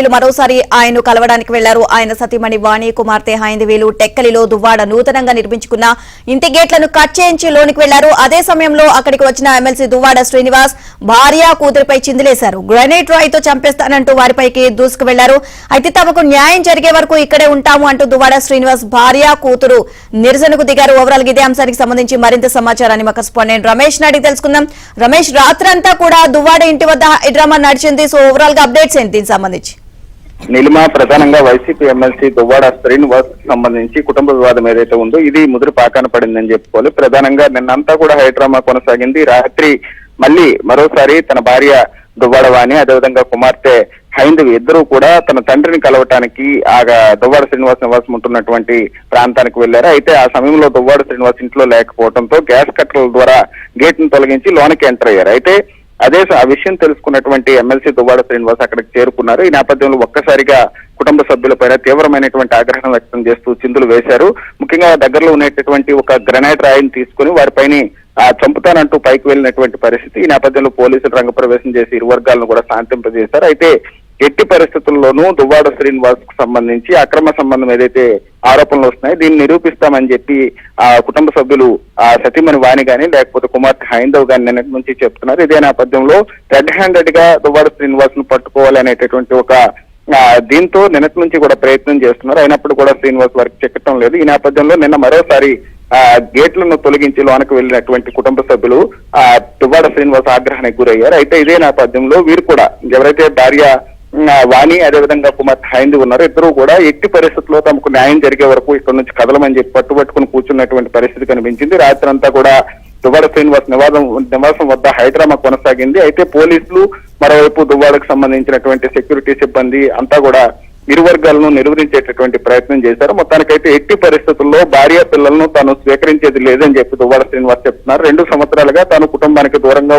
సభ్యులు మరోసారి ఆయన కలవడానికి వెళ్లారు. ఆయన సతీమణి వాణి, కుమార్తె హైందవేలు టెక్కలిలో దువ్వాడ నూతనంగా నిర్మించుకున్న ఇంటి గేట్లను కట్ చేయించి లోనికి వెళ్లారు. అదే సమయంలో అక్కడికి వచ్చిన ఎమ్మెల్సీ దువ్వాడ శ్రీనివాస్ భార్య కూతురిపై చిందులేశారు. గ్రెనేడ్ రాయితో చంపేస్తానంటూ వారిపైకి దూసుకు వెళ్లారు. అయితే తమకు న్యాయం జరిగే వరకు ఇక్కడే ఉంటాము అంటూ దువ్వాడ శ్రీనివాస్ భార్య కూతురు నిరసనకు దిగారు. ఓవరాల్ ఇదే అంశానికి సంబంధించి మరింత సమాచారాన్ని మా కరెస్పాండెంట్ రమేష్ నాడికి తెలుసుకుందాం. రమేష్, రాత్రంతా కూడా దువ్వాడ ఇంటి వద్ద హైడ్రామా నడిచింది. సో ఓవరాల్ గా అప్డేట్స్ ఏంటి దీనికి సంబంధించి? నీలిమ, ప్రధానంగా వైసీపీ ఎమ్మెల్సీ దువ్వాడ శ్రీనివాస్ సంబంధించి కుటుంబ వివాదం ఏదైతే ఉందో ఇది ముదురు పాకాన పడిందని చెప్పుకోవాలి. ప్రధానంగా నిన్నంతా కూడా హైడ్రామా కొనసాగింది. రాత్రి మళ్ళీ మరోసారి తన భార్య దువ్వాడ వాణి, అదేవిధంగా కుమార్తె హైందవి ఇద్దరూ కూడా తన తండ్రిని కలవటానికి దువ్వాడ శ్రీనివాస్ నివాసం ఉంటున్నటువంటి ప్రాంతానికి వెళ్లారు. అయితే ఆ సమయంలో దువ్వాడ శ్రీనివాస్ ఇంట్లో లేకపోవడంతో గ్యాస్ కట్టల ద్వారా గేట్ ను తొలగించి లోనికి ఎంటర్ అయ్యారు. అయితే ఆ విషయం తెలుసుకున్నటువంటి ఎమ్మెల్సీ దువ్వాడ శ్రీనివాస్ అక్కడికి చేరుకున్నారు. ఈ నేపథ్యంలో ఒక్కసారిగా కుటుంబ సభ్యులపైన తీవ్రమైనటువంటి ఆగ్రహం వ్యక్తం చేస్తూ చిందులు వేశారు. ముఖ్యంగా దగ్గరలో ఉండేటటువంటి ఒక గ్రెనైడ్ రాయిని తీసుకుని వారిపైన చంపుతానంటూ పైకి వెళ్ళినటువంటి పరిస్థితి. ఈ నేపథ్యంలో పోలీసులు రంగప్రవేశం చేసి ఇరు వర్గాలను కూడా శాంతింపజేశారు. అయితే ఎట్టి పరిస్థితుల్లోనూ దువ్వాడ శ్రీనివాస్ కు సంబంధించి అక్రమ సంబంధం ఏదైతే ఆరోపణలు వస్తున్నాయో దీన్ని నిరూపిస్తామని చెప్పి ఆ కుటుంబ సభ్యులు సతీమణి వాణి గాని లేకపోతే కుమార్తె హైందవ్ గాని నిన్నటి నుంచి చెప్తున్నారు. ఇదే నేపథ్యంలో రెడ్ హ్యాండెడ్ గా దువ్వాడ శ్రీనివాస్ ను పట్టుకోవాలి అనేటటువంటి ఒక దీంతో నిన్నటి నుంచి కూడా ప్రయత్నం చేస్తున్నారు. అయినప్పుడు కూడా శ్రీనివాస్ వారికి చెక్కటం లేదు. ఈ నేపథ్యంలో నిన్న మరోసారి గేట్లను తొలగించి లోనికి వెళ్ళినటువంటి కుటుంబ సభ్యులు దువ్వాడ శ్రీనివాస్ ఆగ్రహానికి గురయ్యారు. అయితే ఇదే నేపథ్యంలో వీరు కూడా ఎవరైతే భార్య వాణి అదేవిధంగా కుమార్తె హైందవి ఉన్నారు, ఇద్దరు కూడా ఎట్టి పరిస్థితుల్లో తమకు న్యాయం జరిగే వరకు ఇక్కడ నుంచి కదలమని చెప్పి పట్టుబట్టుకుని కూర్చున్నటువంటి పరిస్థితి కనిపించింది. రాత్రి అంతా కూడా దువ్వాడ శ్రీనివాస్ నివాసం వద్ద హైడ్రామా కొనసాగింది. అయితే పోలీసులు మరోవైపు దువ్వాడకు సంబంధించినటువంటి సెక్యూరిటీ సిబ్బంది అంతా కూడా ఇరు వర్గాలను నిర్వహించేటటువంటి ప్రయత్నం చేశారు. మొత్తానికైతే ఎట్టి పరిస్థితుల్లో భార్య పిల్లలను తాను స్వీకరించేది లేదని చెప్పి దువ్వాడ శ్రీనివాస్ చెప్తున్నారు. 2 సంవత్సరాలుగా తాను కుటుంబానికి దూరంగా